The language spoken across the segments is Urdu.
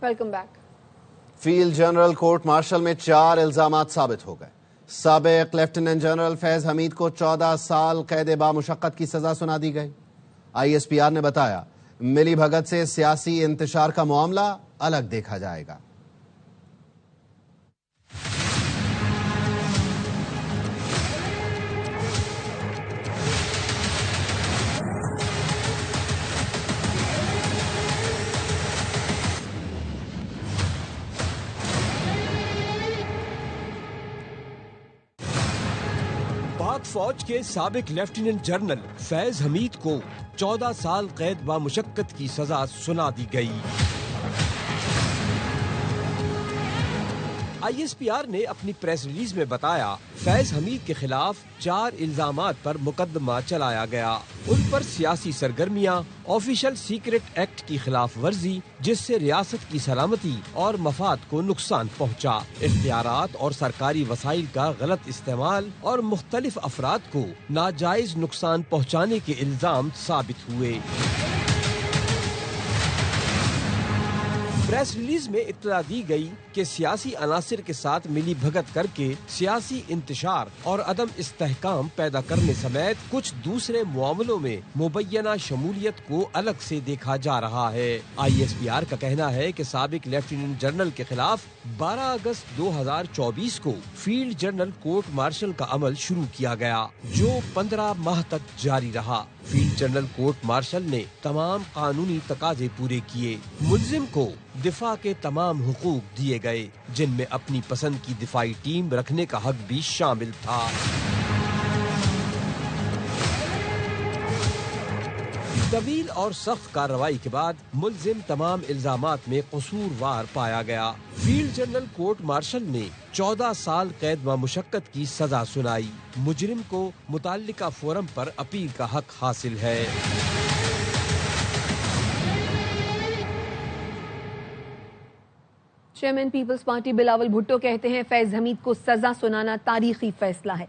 Welcome back. Field general court martial میں 4 الزامات ثابت ہو گئے. سابق لیفٹیننٹ جنرل فیض حمید کو 14 سال قید بامشقت کی سزا سنا دی گئی. ISPR نے بتایا ملی بھگت سے سیاسی انتشار کا معاملہ الگ دیکھا جائے گا. پاک فوج کے سابق لیفٹیننٹ جنرل فیض حمید کو 14 سال قید بامشقت کی سزا سنا دی گئی. ISPR نے اپنی پریس ریلیز میں بتایا فیض حمید کے خلاف 4 الزامات پر مقدمہ چلایا گیا. ان پر سیاسی سرگرمیاں، آفیشل سیکرٹ ایکٹ کی خلاف ورزی جس سے ریاست کی سلامتی اور مفاد کو نقصان پہنچا، اختیارات اور سرکاری وسائل کا غلط استعمال اور مختلف افراد کو ناجائز نقصان پہنچانے کے الزام ثابت ہوئے. پریس ریلیز میں اطلاع دی گئی کہ سیاسی عناصر کے ساتھ ملی بھگت کر کے سیاسی انتشار اور عدم استحکام پیدا کرنے سمیت کچھ دوسرے معاملوں میں مبینہ شمولیت کو الگ سے دیکھا جا رہا ہے. ISPR کا کہنا ہے کہ سابق لیفٹیننٹ جنرل کے خلاف 12 اگست 2024 کو فیلڈ جنرل کورٹ مارشل کا عمل شروع کیا گیا جو 15 ماہ تک جاری رہا. فیلڈ جنرل کورٹ مارشل نے تمام قانونی تقاضے پورے کیے. ملزم کو دفاع کے تمام حقوق دیے گئے جن میں اپنی پسند کی دفاعی ٹیم رکھنے کا حق بھی شامل تھا. طویل اور سخت کارروائی کے بعد ملزم تمام الزامات میں قصوروار پایا گیا. فیلڈ جنرل کورٹ مارشل نے 14 سال قید بامشقت کی سزا سنائی. مجرم کو متعلقہ فورم پر اپیل کا حق حاصل ہے. چیئرمین پیپلز پارٹی بلاول بھٹو کہتے ہیں فیض حمید کو سزا سنانا تاریخی فیصلہ ہے.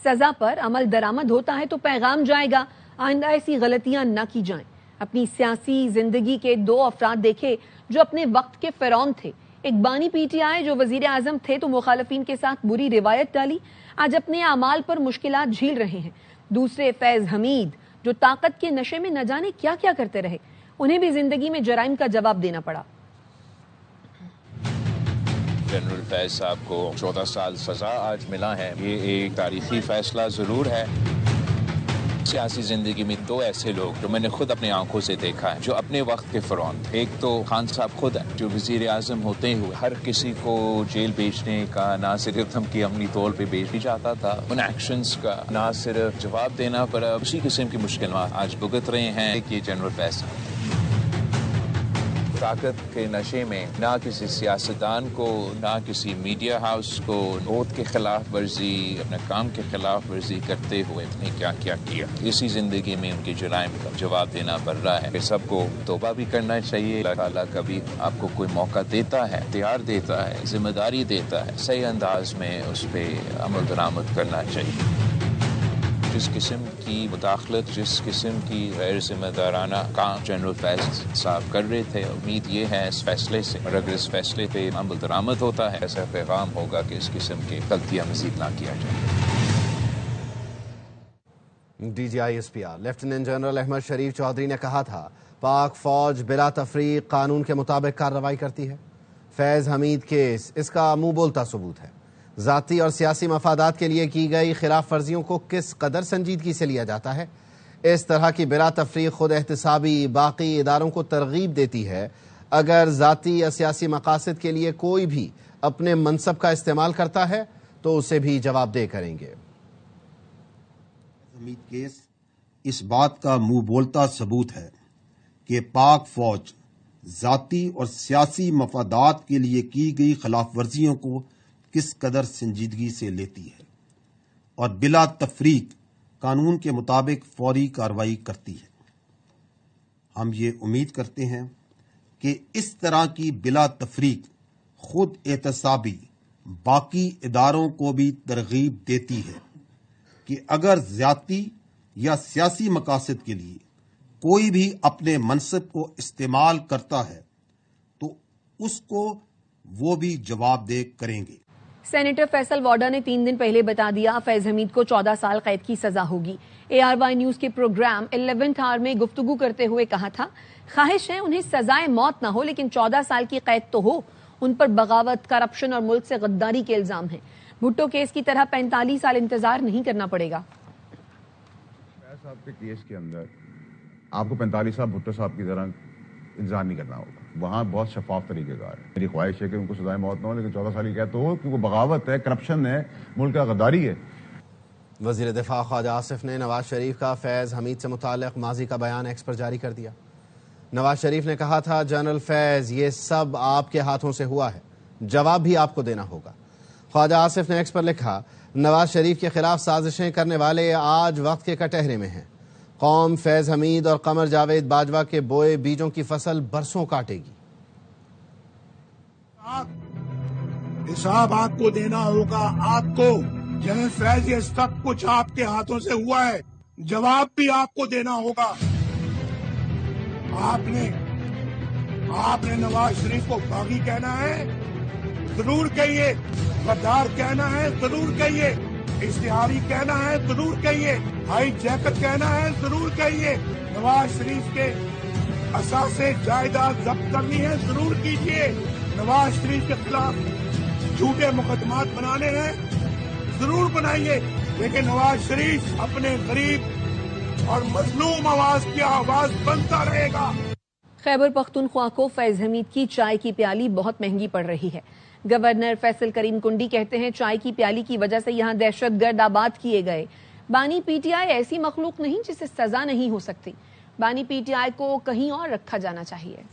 سزا پر عمل درآمد ہوتا ہے تو پیغام جائے گا آئندہ ایسی غلطیاں نہ کی جائیں. اپنی سیاسی زندگی کے 2 افراد دیکھے جو اپنے وقت کے فرعون تھے. ایک بانی PTI جو وزیر اعظم تھے تو مخالفین کے ساتھ بری روایت ڈالی، آج اپنے اعمال پر مشکلات جھیل رہے ہیں. دوسرے فیض حمید جو طاقت کے نشے میں نہ جانے کیا کیا کرتے رہے، انہیں بھی زندگی میں جرائم کا جواب دینا پڑا. جنرل فیض صاحب کو 14 سال سزا آج ملا ہے. یہ ایک تاریخی فیصلہ ضرور ہے. سیاسی زندگی میں 2 ایسے لوگ جو میں نے خود اپنی آنکھوں سے دیکھا ہے جو اپنے وقت کے فرعون تھے. ایک تو خان صاحب خود ہیں جو وزیر اعظم ہوتے ہوئے ہر کسی کو جیل بھیجنے کا نہ صرف دھمکی عملی طور پہ بھیج جاتا تھا، ان ایکشنز کا نہ صرف جواب دینا پڑا. اسی قسم کی مشکلات آج بھگت رہے ہیں کہ جنرل فیض صاحب طاقت کے نشے میں نہ کسی سیاستدان کو نہ کسی میڈیا ہاؤس کو عہد کے خلاف ورزی، اپنے کام کے خلاف ورزی کرتے ہوئے نے کیا کیا کیا. اسی زندگی میں ان کے جرائم کا جواب دینا پڑ رہا ہے. سب کو توبہ بھی کرنا چاہیے. اللہ تعالیٰ کبھی آپ کو کوئی موقع دیتا ہے، اختیار دیتا ہے، ذمہ داری دیتا ہے، صحیح انداز میں اس پہ عمل درآمد کرنا چاہیے. جس قسم کی مداخلت، جس قسم کی غیر ذمہ دارانہ کام جنرل فیض صاحب کر رہے تھے، امید یہ ہے اس فیصلے سے، اور اگر اس فیصلے پہ عمل درآمد ہوتا ہے ایسا پیغام ہوگا کہ اس قسم کی غلطیاں مزید نہ کیا جائے. DG ISPR lieutenant general Ahmed Sharif Chaudhry نے کہا تھا پاک فوج بلا تفریق قانون کے مطابق کارروائی کرتی ہے. فیض حمید کیس اس کا منہ بولتا ثبوت ہے. ذاتی اور سیاسی مفادات کے لیے کی گئی خلاف ورزیوں کو کس قدر سنجیدگی سے لیا جاتا ہے. اس طرح کی بلا تفریق خود احتسابی باقی اداروں کو ترغیب دیتی ہے. اگر ذاتی یا سیاسی مقاصد کے لیے کوئی بھی اپنے منصب کا استعمال کرتا ہے تو اسے بھی جواب دہ کریں گے. حمید کیس اس بات کا منہ بولتا ثبوت ہے کہ پاک فوج ذاتی اور سیاسی مفادات کے لیے کی گئی خلاف ورزیوں کو کس قدر سنجیدگی سے لیتی ہے اور بلا تفریق قانون کے مطابق فوری کارروائی کرتی ہے. ہم یہ امید کرتے ہیں کہ اس طرح کی بلا تفریق خود احتسابی باقی اداروں کو بھی ترغیب دیتی ہے کہ اگر ذاتی یا سیاسی مقاصد کے لیے کوئی بھی اپنے منصب کو استعمال کرتا ہے تو اس کو وہ بھی جواب دہ کریں گے۔ سینیٹر فیصل واڈا نے 3 دن پہلے بتا دیا فیض حمید کو 14 سال قید کی سزا ہوگی۔ ARY نیوز کے پروگرام 11th آور میں گفتگو کرتے ہوئے کہا تھا، خواہش ہے انہیں سزائے موت نہ ہو لیکن 14 سال کی قید تو ہو۔ ان پر بغاوت، کرپشن اور ملک سے غداری کے الزام ہیں۔ بھٹو کیس کی طرح 45 سال انتظار نہیں کرنا پڑے گا۔ فیض صاحب کے کیس کے اندر آپ کو 45 سال بھٹو صاحب کی طرح انتظار نہیں کرنا ہوگا، وہاں بہت شفاف طریقے کار ہے۔ میری خواہش ہے کہ ان کو سزائے موت نہ ہو لیکن 14 سال کی قید تو ہو، کیونکہ بغاوت ہے، کرپشن ہے، ملک کا غداری ہے۔ وزیر دفاع خواجہ آصف نے نواز شریف کا فیض حمید سے متعلق ماضی کا بیان ایکس پر جاری کر دیا۔ نواز شریف نے کہا تھا، جنرل فیض یہ سب آپ کے ہاتھوں سے ہوا ہے، جواب بھی آپ کو دینا ہوگا۔ خواجہ آصف نے ایکس پر لکھا، نواز شریف کے خلاف سازشیں کرنے والے آج وقت کے کٹہرے میں ہیں۔ قوم فیض حمید اور قمر جاوید باجوہ کے بوئے بیجوں کی فصل برسوں کاٹے گی۔ حساب آپ کو دینا ہوگا، آپ کو جنرل فیض یہ سب کچھ آپ کے ہاتھوں سے ہوا ہے، جواب بھی آپ کو دینا ہوگا۔ آپ نے نواز شریف کو باغی کہنا ہے، ضرور کہیے، غدار کہنا ہے، ضرور کہیے، اشتہاری کہنا ہے، ضرور کہیے، ہائی جیکٹ کہنا ہے، ضرور کہیے، نواز شریف کے اثاثے جائیداد ضبط کرنی ہے، ضرور کیجیے، نواز شریف کے خلاف جھوٹے مقدمات بنانے ہیں، ضرور بنائیے، لیکن نواز شریف اپنے غریب اور مظلوم آواز کی آواز بنتا رہے گا۔ خیبر پختونخوا کو فیض حمید کی چائے کی پیالی بہت مہنگی پڑ رہی ہے۔ گورنر فیصل کریم کنڈی کہتے ہیں چائے کی پیالی کی وجہ سے یہاں دہشت گرد آباد کیے گئے۔ بانی پی ٹی آئی ایسی مخلوق نہیں جسے سزا نہیں ہو سکتی، بانی پی ٹی آئی کو کہیں اور رکھا جانا چاہیے۔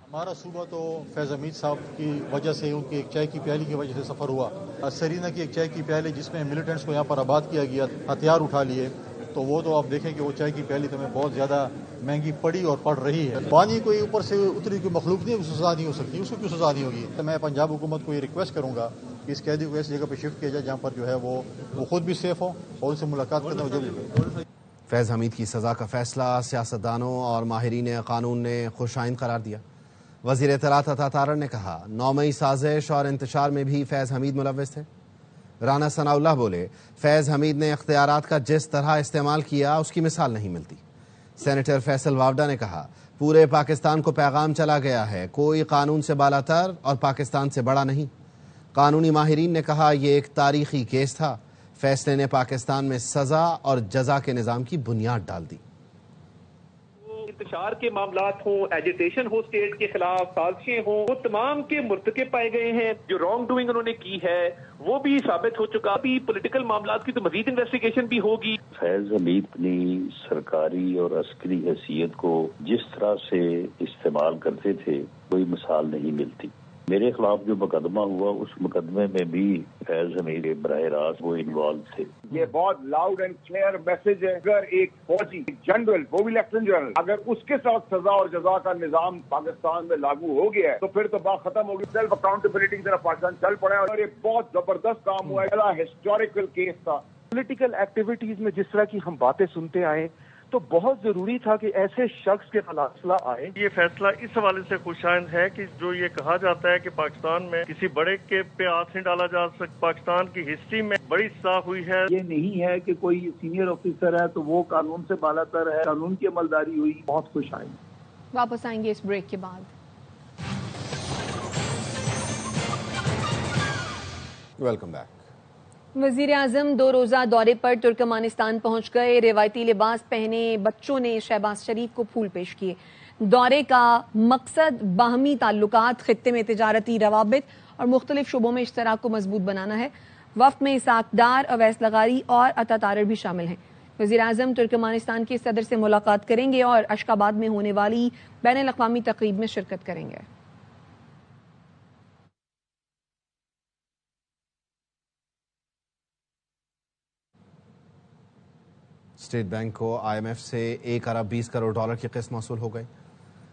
ہمارا صوبہ تو فیض حمید صاحب کی وجہ سے، ان کی ایک چائے کی پیالی کی وجہ سے سفر ہوا۔ سرینا کی ایک چائے کی پیالی جس میں ملیٹنٹس کو یہاں پر آباد کیا گیا، ہتھیار اٹھا لیے، تو وہ تو آپ دیکھیں کہ وہ چائے کی پیالی تو ہمیں بہت زیادہ مہنگی پڑی اور پڑ رہی ہے۔ بانی کوئی اوپر سے اتری کوئی مخلوق نہیں ہے، اس کو سزا نہیں ہو سکتی، اس کو کیوں سزا نہیں ہوگی؟ میں پنجاب حکومت کو یہ ریکویسٹ کروں گا کہ اس قیدی کو ایسی جگہ پہ شفٹ کیا جائے جہاں پر جو ہے وہ خود بھی سیف ہو اور ان سے ملاقات کرنا ہو۔ فیض حمید کی سزا کا فیصلہ سیاستدانوں اور ماہرین قانون نے خوش آئند قرار دیا۔ وزیر اطلاعات عطا تارڑ نے کہا، 9 مئی سازش اور انتشار میں بھی فیض حمید ملوث تھے۔ رانا ثناء اللہ بولے، فیض حمید نے اختیارات کا جس طرح استعمال کیا اس کی مثال نہیں ملتی۔ سینیٹر فیصل واوڈا نے کہا، پورے پاکستان کو پیغام چلا گیا ہے، کوئی قانون سے بالاتر اور پاکستان سے بڑا نہیں۔ قانونی ماہرین نے کہا یہ ایک تاریخی کیس تھا، فیصلے نے پاکستان میں سزا اور جزا کے نظام کی بنیاد ڈال دی۔ انتشار کے معاملات ہوں، ایجیٹیشن ہو اسٹیٹ کے خلاف، سازشیں ہوں، وہ تمام کے مرتکب پائے گئے ہیں۔ جو رانگ ڈوئنگ انہوں نے کی ہے وہ بھی ثابت ہو چکا۔ ابھی پولیٹیکل معاملات کی تو مزید انویسٹیگیشن بھی ہوگی۔ فیض حمید اپنی سرکاری اور عسکری حیثیت کو جس طرح سے استعمال کرتے تھے کوئی مثال نہیں ملتی۔ میرے خلاف جو مقدمہ ہوا اس مقدمے میں بھی فیض حمید براہ راست وہ انوالو تھے۔ یہ بہت لاؤڈ اینڈ کلیئر میسج ہے، اگر ایک فوجی جنرل، وہ بھی لیفٹنٹ جنرل، اگر اس کے ساتھ سزا اور جزا کا نظام پاکستان میں لاگو ہو گیا ہے تو پھر تو بات ختم ہوگی۔ سیلف اکاؤنٹیبلٹی کی طرف پاکستان چل پڑا ہے اور یہ بہت زبردست کام ہوا ہے، ہسٹوریکل کیس تھا۔ پولیٹیکل ایکٹیویٹیز میں جس طرح کی ہم باتیں سنتے آئے تو بہت ضروری تھا کہ ایسے شخص کے فیصلہ آئے۔ یہ فیصلہ اس حوالے سے خوشائند ہے کہ جو یہ کہا جاتا ہے کہ پاکستان میں کسی بڑے کے پہ ہاتھ نہیں ڈالا جا سکتا، پاکستان کی ہسٹری میں بڑی اصلاح ہوئی ہے۔ یہ نہیں ہے کہ کوئی سینئر آفیسر ہے تو وہ قانون سے بالاتر ہے، قانون کی عملداری ہوئی، بہت خوشائند۔ واپس آئیں گے اس بریک کے بعد۔ Welcome back. وزیر اعظم 2 روزہ دورے پر ترکمانستان پہنچ گئے۔ روایتی لباس پہنے بچوں نے شہباز شریف کو پھول پیش کیے۔ دورے کا مقصد باہمی تعلقات، خطے میں تجارتی روابط اور مختلف شعبوں میں اشتراک کو مضبوط بنانا ہے۔ وفد میں اسحاق ڈار، اویس لغاری اور عطا تارڑ بھی شامل ہیں۔ وزیر اعظم ترکمانستان کے صدر سے ملاقات کریں گے اور اشخاباد میں ہونے والی بین الاقوامی تقریب میں شرکت کریں گے۔ اسٹیٹ بینک کو آئی ایم ایف سے 1 ارب 20 کروڑ ڈالر کی قسط موصول ہو گئی۔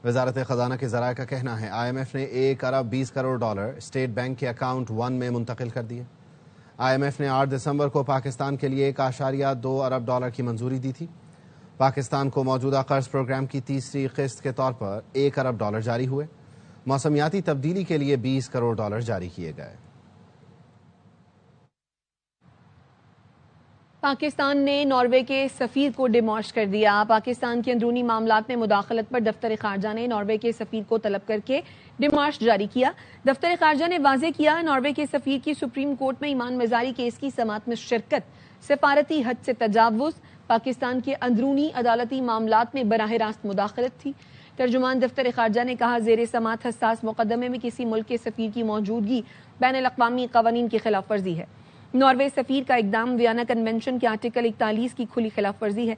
وزارت خزانہ کے ذرائع کا کہنا ہے آئی ایم ایف نے 1 ارب 20 کروڑ ڈالر اسٹیٹ بینک کے اکاؤنٹ 1 میں منتقل کر دیے۔ آئی ایم ایف نے 8 دسمبر کو پاکستان کے لیے 1.2 ارب ڈالر کی منظوری دی تھی۔ پاکستان کو موجودہ قرض پروگرام کی تیسری قسط کے طور پر 1 ارب ڈالر جاری ہوئے۔ موسمیاتی تبدیلی کے لیے $20 کروڑ جاری کیے گئے۔ پاکستان نے ناروے کے سفیر کو ڈیمارش کر دیا۔ پاکستان کے اندرونی معاملات میں مداخلت پر دفتر خارجہ نے ناروے کے سفیر کو طلب کر کے ڈیمارش جاری کیا۔ دفتر خارجہ نے واضح کیا ناروے کے سفیر کی سپریم کورٹ میں ایمان مزاری کیس کی سماعت میں شرکت سفارتی حد سے تجاوز، پاکستان کے اندرونی عدالتی معاملات میں براہ راست مداخلت تھی۔ ترجمان دفتر خارجہ نے کہا زیر سماعت حساس مقدمے میں کسی ملک کے سفیر کی موجودگی بین الاقوامی قوانین کی خلاف ورزی ہے۔ ناروے سفیر کا اقدام ویانا کنونشن کے آرٹیکل 41 کی کھلی خلاف ورزی ہے۔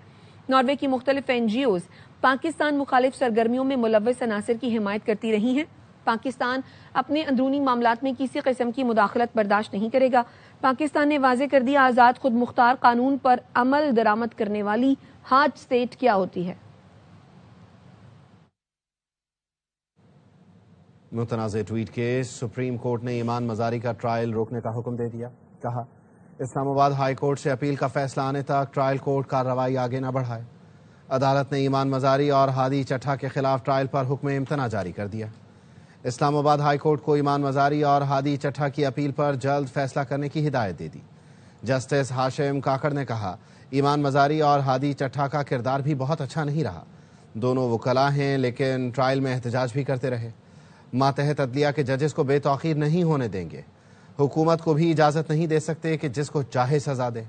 ناروے کی مختلف NGOز پاکستان مخالف سرگرمیوں میں ملوث عناصر کی حمایت کرتی رہی ہیں۔ پاکستان اپنے اندرونی معاملات میں کسی قسم کی مداخلت برداشت نہیں کرے گا۔ پاکستان نے واضح کر دیا آزاد خود مختار قانون پر عمل درآمد کرنے والی ہارڈ اسٹیٹ کیا ہوتی ہے۔ متنازع ٹویٹ کیس، سپریم کورٹ نے ایمان مزاری کا ٹرائل روکنے کا حکم دے دیا۔ کہا اسلام آباد ہائی کورٹ سے اپیل کا فیصلہ آنے تک ٹرائل کورٹ کارروائی آگے نہ بڑھائے۔ عدالت نے ایمان مزاری اور ہادی چٹھا کے خلاف ٹرائل پر حکم امتناع جاری کر دیا۔ اسلام آباد ہائی کورٹ کو ایمان مزاری اور ہادی چٹھا کی اپیل پر جلد فیصلہ کرنے کی ہدایت دے دی۔ جسٹس ہاشم کاکڑ نے کہا ایمان مزاری اور ہادی چٹھا کا کردار بھی بہت اچھا نہیں رہا، دونوں وکلاء ہیں لیکن ٹرائل میں احتجاج بھی کرتے رہے۔ ماتحت عدلیہ کے ججز کو بے توقیر نہیں ہونے دیں گے، حکومت کو بھی اجازت نہیں دے سکتے کہ جس کو چاہے سزا دے۔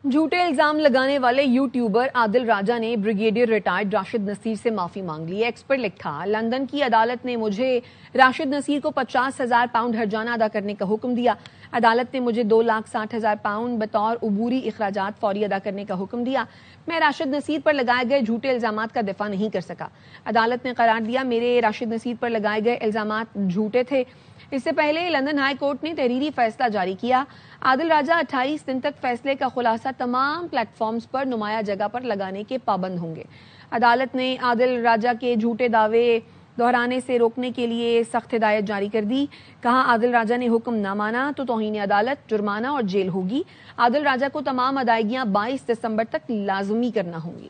جھوٹے الزام لگانے والے یوٹیوبر عادل راجہ نے بریگیڈیئر ریٹائرڈ راشد نصیر سے معافی مانگ لی۔ ایکس پر لکھا لندن کی عدالت نے مجھے راشد نصیر کو £50,000 ہرجانہ ادا کرنے کا حکم دیا۔ عدالت نے مجھے £2,60,000 بطور عبوری اخراجات فوری ادا کرنے کا حکم دیا۔ میں راشد نصیر پر لگائے گئے جھوٹے الزامات کا دفاع نہیں کر سکا۔ عدالت نے قرار دیا میرے راشد نصیر پر لگائے گئے الزامات جھوٹے تھے۔ اس سے پہلے لندن ہائی کورٹ نے تحریری فیصلہ جاری کیا۔ عادل راجہ 28 دن تک فیصلے کا خلاصہ تمام پلیٹ فارمز پر نمایاں جگہ پر لگانے کے پابند ہوں گے۔ عدالت نے عادل راجہ کے جھوٹے دعوے دہرانے سے روکنے کے لیے سخت ہدایت جاری کر دی۔ کہا عادل راجہ نے حکم نہ مانا تو توہین عدالت، جرمانہ اور جیل ہوگی۔ عادل راجہ کو تمام ادائیگیاں 22 دسمبر تک لازمی کرنا ہوں گی۔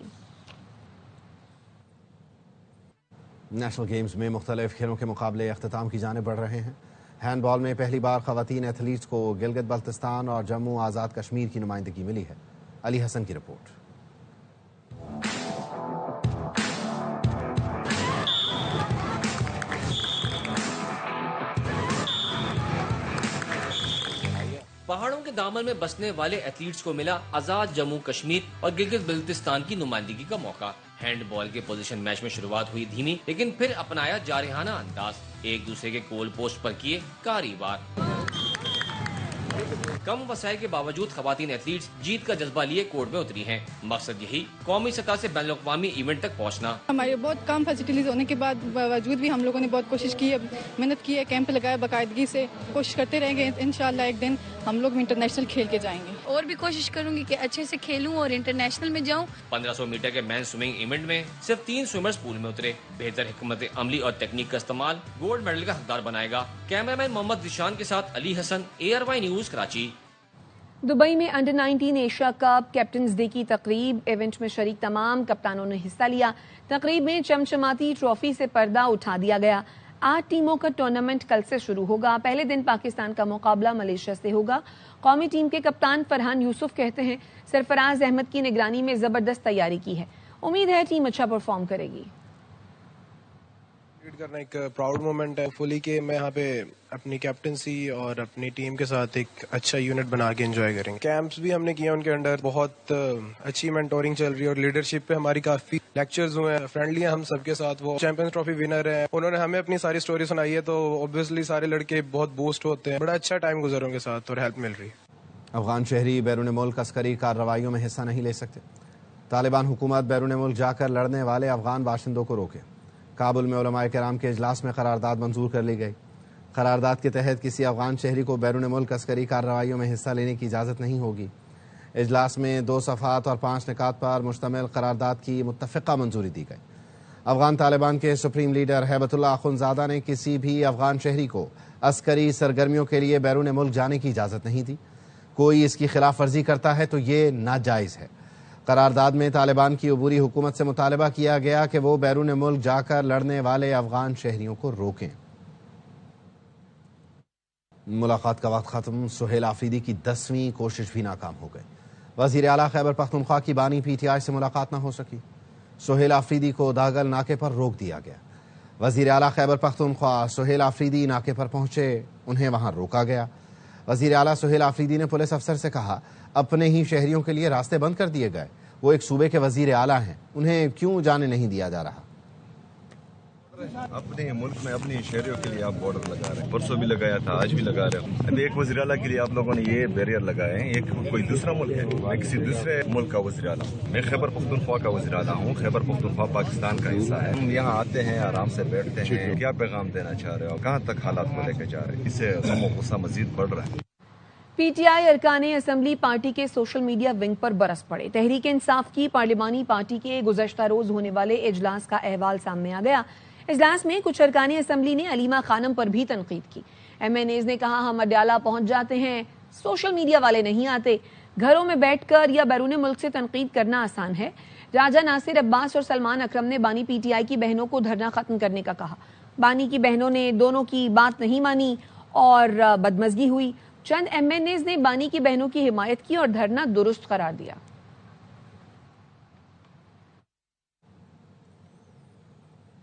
نیشنل گیمز میں مختلف کھیلوں کے مقابلے اختتام کی جانب بڑھ رہے ہیں۔ ہینڈ بال میں پہلی بار خواتین ایتھلیٹس کو گلگت بلتستان اور جموں آزاد کشمیر کی نمائندگی ملی ہے۔ علی حسن کی رپورٹ۔ پہاڑوں کے دامن میں بسنے والے ایتھلیٹس کو ملا آزاد جموں کشمیر اور گلگت بلتستان کی نمائندگی کا موقع۔ ہینڈ بال کے پوزیشن میچ میں شروعات ہوئی دھیمی لیکن پھر اپنایا جارحانہ انداز، ایک دوسرے کے گول پوسٹ پر کیے کاری وار۔ کم وسائل کے باوجود خواتین ایتھلیٹس جیت کا جذبہ لیے کورٹ میں اتری ہیں۔ مقصد یہی قومی سطح سے بین الاقوامی ایونٹ تک پہنچنا۔ ہمارے بہت کم فیسلٹیز ہونے کے باوجود بھی ہم لوگوں نے بہت کوشش کی ہے، محنت کی ہے، کیمپ لگایا باقاعدگی سے، کوشش کرتے رہیں گے۔ انشاءاللہ ایک دن ہم لوگ انٹرنیشنل کھیل کے جائیں گے، اور بھی کوشش کروں گی کہ اچھے سے کھیلوں اور انٹرنیشنل میں جاؤں۔ 1500 میٹر کے مین سوئمنگ ایونٹ میں صرف 3 سوئمرز پول میں اترے۔ بہتر حکمت عملی اور تکنیک کا استعمال گولڈ میڈل کا حقدار بنائے گا۔ کیمرہ مین محمد ذیشان کے ساتھ علی حسن، ARY نیوز کراچی۔ دبئی میں under 19 Asia cup captains day کی تقریب، ایونٹ میں شریک تمام کپتانوں نے حصہ لیا۔ تقریب میں چمچماتی ٹرافی سے پردہ اٹھا دیا گیا۔ 8 ٹیموں کا ٹورنامنٹ کل سے شروع ہوگا۔ پہلے دن پاکستان کا مقابلہ ملیشیا سے ہوگا۔ قومی ٹیم کے کپتان فرحان یوسف کہتے ہیں سرفراز احمد کی نگرانی میں زبردست تیاری کی ہے، امید ہے ٹیم اچھا پرفارم کرے گی۔ لیڈ کرنا ایک پراؤڈ مومنٹ ہے، فلی کہ میں یہاں پہ اپنی کیپٹنسی اور اپنی ٹیم کے ساتھ ایک اچھا یونٹ بنا کے انجوائے کریں گے۔ کیمپس بھی ہم نے کیا، ان کے انڈر بہت اچھی مینٹورنگ چل رہی ہے اور لیڈرشپ پہ ہماری کافی لیکچرز ہوئے ہیں، فرینڈلی ہیں ہم سب کے ساتھ۔ وہ چیمپئنز ٹرافی ونر ہیں، انہوں نے ہمیں اپنی ساری سٹوری سنائی ہے، تو اوبویسلی سارے لڑکے بہت بوسٹ ہوتے ہیں۔ بڑا اچھا ٹائم گزروں کے ساتھ اور ہیلپ مل رہی ہے۔ افغان شہری بیرون ملک عسکری کارروائیوں میں حصہ نہیں لے سکتے۔ طالبان حکومت بیرون ملک جا کر لڑنے والے افغان باشندوں کو روکے۔ کابل میں علماء کرام کے اجلاس میں قرارداد منظور کر لی گئی۔ قرارداد کے تحت کسی افغان شہری کو بیرون ملک عسکری کارروائیوں میں حصہ لینے کی اجازت نہیں ہوگی۔ اجلاس میں 2 صفحات اور 5 نکات پر مشتمل قرارداد کی متفقہ منظوری دی گئی۔ افغان طالبان کے سپریم لیڈر ہیبت اللہ اخندزادہ نے کسی بھی افغان شہری کو عسکری سرگرمیوں کے لیے بیرون ملک جانے کی اجازت نہیں دی۔ کوئی اس کی خلاف ورزی کرتا ہے تو یہ ناجائز ہے۔ قرارداد میں طالبان کی عبوری حکومت سے مطالبہ کیا گیا کہ وہ بیرون ملک جا کر لڑنے والے افغان شہریوں کو روکیں۔ ملاقات کا وقت ختم، سہیل آفریدی کی 10ویں کوشش بھی ناکام ہو گئی۔ وزیر اعلیٰ خیبر پختونخوا کی بانی پی ٹی آئی سے ملاقات نہ ہو سکی۔ سہیل آفریدی کو داگل ناکے پر روک دیا گیا۔ وزیر اعلیٰ خیبر پختونخوا سہیل آفریدی ناکے پر پہنچے، انہیں وہاں روکا گیا۔ وزیر اعلیٰ سہیل آفریدی نے پولیس افسر سے کہا اپنے ہی شہریوں کے لیے راستے بند کر دیے گئے، وہ ایک صوبے کے وزیر اعلیٰ ہیں، انہیں کیوں جانے نہیں دیا جا رہا؟ اپنے ملک میں اپنی شہریوں کے لیے آپ بارڈر لگا رہے ہیں، پرسوں بھی لگایا تھا، آج بھی لگا رہے ہیں۔ ابھی ایک وزیر اعلیٰ کے لیے آپ لوگوں نے یہ بیریئر لگائے ہیں، ایک کوئی دوسرا ملک ہے، میں کسی دوسرے ملک کا وزیر اعلیٰ ہوں، میں خیبر پختونخوا کا وزیر اعلیٰ ہوں، خیبر پختونخوا پاکستان کا حصہ ہے۔ ہم یہاں آتے ہیں، آرام سے بیٹھتے ہیں، کیا پیغام دینا چاہ رہے ہو، کہاں تک حالات کو لے کے جا رہے ہیں، اس سے غم و غصہ مزید بڑھ رہا ہے۔ پی ٹی آئی ارکان اسمبلی پارٹی کے سوشل میڈیا ونگ پر برس پڑے۔ تحریک انصاف کی پارلیمانی پارٹی کے گزشتہ روز ہونے والے اجلاس کا احوال سامنے آ گیا۔ اجلاس میں کچھ ارکان اسمبلی نے علیمہ خانم پر بھی تنقید کی۔ ایم این ایز نے کہا ہم اڈیالہ پہنچ جاتے ہیں، سوشل میڈیا والے نہیں آتے، گھروں میں بیٹھ کر یا بیرون ملک سے تنقید کرنا آسان ہے۔ راجہ ناصر عباس اور سلمان اکرم نے بانی پی ٹی آئی کی بہنوں کو دھرنا ختم کرنے کا کہا۔ بانی کی بہنوں نے دونوں کی بات نہیں مانی اور بدمزگی ہوئی۔ چند ایم این ایز نے بانی کی بہنوں کی حمایت کی اور دھرنا درست قرار دیا۔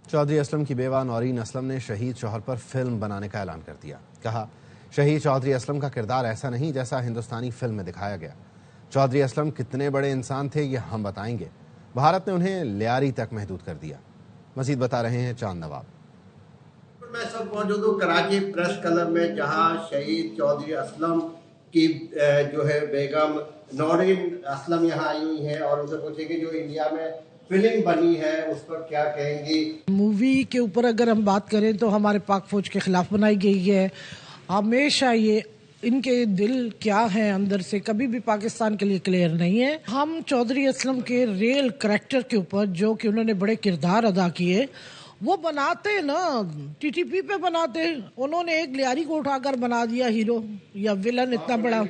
چودھری اسلم کی بیوہ نورین اسلم نے شہید شوہر پر فلم بنانے کا اعلان کر دیا۔ کہا شہید چودھری اسلم کا کردار ایسا نہیں جیسا ہندوستانی فلم میں دکھایا گیا۔ چودھری اسلم کتنے بڑے انسان تھے یہ ہم بتائیں گے۔ بھارت نے انہیں لیاری تک محدود کر دیا۔ مزید بتا رہے ہیں چاند نواب۔ میں سب موجود ہوں کراچی پریس کلب میں، جہاں شہید چودھری اسلم کی جو ہے بیگم نورین اسلم یہاں آئی ہوئی ہیں اور ان سے پوچھیں کہ جو انڈیا میں فلم بنی ہے اس پر کیا کہیں گی۔ مووی کے اوپر اگر ہم بات کریں تو ہمارے پاک فوج کے خلاف بنائی گئی ہے۔ ہمیشہ یہ ان کے دل کیا ہے اندر سے کبھی بھی پاکستان کے لیے کلیئر نہیں ہے۔ ہم چودھری اسلم کے ریئل کریکٹر کے اوپر جو کہ انہوں نے بڑے کردار ادا کیے وہ بناتے نا، ٹی ٹی پی پہ بناتے، انہوں نے ایک لیاری کو اٹھا کر بنا دیا ہیرو یا ویلن اتنا بڑا۔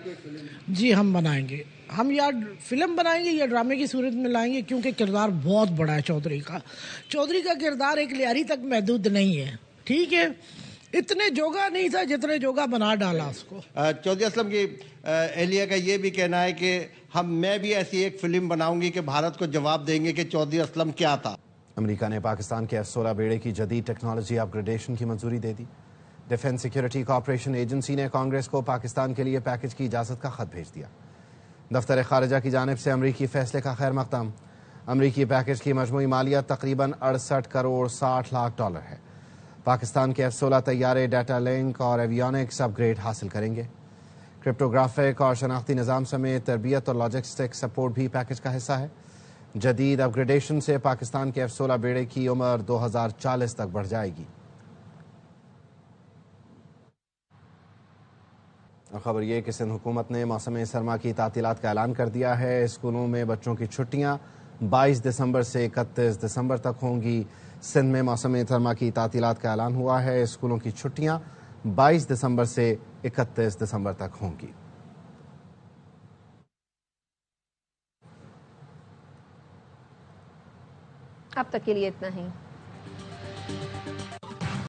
جی ہم بنائیں گے، ہم یا فلم بنائیں گے یا ڈرامے کی صورت میں لائیں گے، کیونکہ کردار بہت بڑا ہے چودھری کا۔ چودھری کا کردار ایک لیاری تک محدود نہیں ہے، ٹھیک ہے، اتنے جوگا نہیں تھا جتنے جوگا بنا ڈالا اس کو۔ چودھری اسلم کی اہلیہ کا یہ بھی کہنا ہے کہ میں بھی ایسی ایک فلم بناؤں گی کہ بھارت کو جواب دیں گے کہ چودھری اسلم کیا تھا۔ امریکہ نے پاکستان کے F-16 بیڑے کی جدید ٹیکنالوجی اپ گریڈیشن کی منظوری دے دی۔ ڈیفنس سیکیورٹی کوآپریشن ایجنسی نے کانگریس کو پاکستان کے لیے پیکج کی اجازت کا خط بھیج دیا۔ دفتر خارجہ کی جانب سے امریکی فیصلے کا خیر مقدم۔ امریکی پیکج کی مجموعی مالیت تقریباً 68 کروڑ 60 لاکھ ڈالر ہے۔ پاکستان کے F-16 طیارے ڈیٹا لنک اور ایویونکس اپ گریڈ حاصل کریں گے۔ کرپٹوگرافک اور شناختی نظام سمیت تربیت اور لاجسٹک سپورٹ بھی پیکج کا حصہ ہے۔ جدید اپ گریڈیشن سے پاکستان کے F-16 بیڑے کی عمر 2040 تک بڑھ جائے گی۔ اور خبر یہ کہ سندھ حکومت نے موسم سرما کی تعطیلات کا اعلان کر دیا ہے۔ اسکولوں میں بچوں کی چھٹیاں 22 دسمبر سے 31 دسمبر تک ہوں گی۔ سندھ میں موسم سرما کی تعطیلات کا اعلان ہوا ہے۔ اسکولوں کی چھٹیاں 22 دسمبر سے 31 دسمبر تک ہوں گی۔ اب تک کے لیے اتنا ہی۔